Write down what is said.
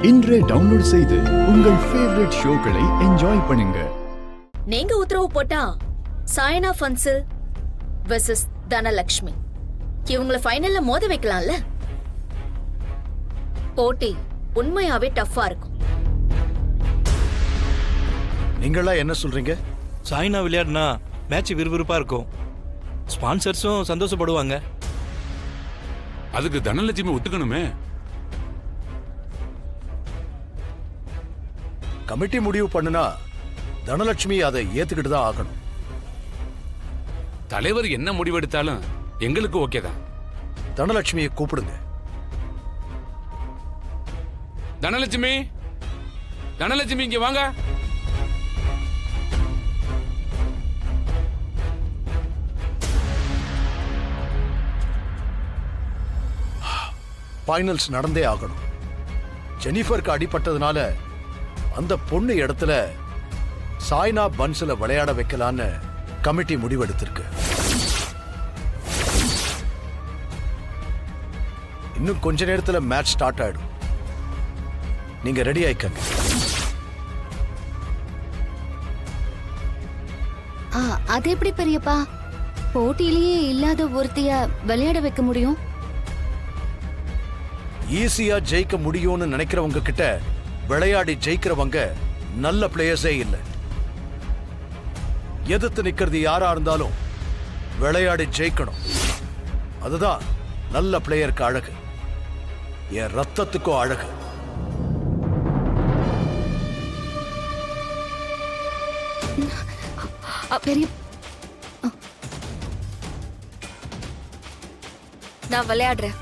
இன்றே டவுன்லோட் செய்து உங்கள் ஃபேவரட் ஷோக்களை என்ஜாய் பண்ணுங்க. நீங்க உத்தரவு போட்டா சாயனா ஃபன்சில் வெர்சஸ் தனலட்சுமி இவங்கள ஃபைனல்ல மோத வைக்கலாம்ல. போட்டி உண்மையாவே டஃப்பா இருக்கும். நீங்களா என்ன சொல்றீங்க? சாய்னா விளையாடுனா மேட்ச் விறுவிறுப்பா இருக்கும், ஸ்பான்சர்ஸும் சந்தோஷப்படுவாங்க. அதுக்கு தனலட்சுமி ஒத்துக்கணுமே. கமிட்டி முடிவு பண்ணுனா தனலட்சுமி அதை ஏத்துக்கிட்டு தான் ஆகணும். தலைவர் என்ன முடிவெடுத்தாலும் எங்களுக்கு ஓகே தான். தனலட்சுமியை கூப்பிடுங்க. தனலட்சுமி, தனலட்சுமி இங்க வாங்க. ஃபைனல்ஸ் நடந்தே ஆகணும். ஜெனிஃபருக்கு அடிபட்டதுனால அந்த பொண்ணு இடத்துல சாய்னா பன்ஸ்ல விளையாட வைக்கலான்னு கமிட்டி முடிவெடுத்திருக்கு. இன்னும் கொஞ்ச நேரத்துல மேட்ச் ஸ்டார்ட் ஆயிடும். நீங்க ரெடி ஆயிக்கங்க. அது எப்படி பெரியப்பா? போட்டியிலேயே இல்லாத ஒருத்தைய விளையாட வைக்க முடியும்? ஈஸியா ஜெயிக்க முடியும்னு நினைக்கிறவங்க கிட்ட விளையாடி ஜெயிக்கிறவங்க நல்ல பிளேயர்ஸே இல்லை. எதிர்த்து நிக்கிறது யாரா இருந்தாலும் விளையாடி ஜெயிக்கணும். அதுதான் நல்ல பிளேயருக்கு அழகு, என் ரத்தத்துக்கும் அழகு. பெரிய நான் விளையாடுறேன்.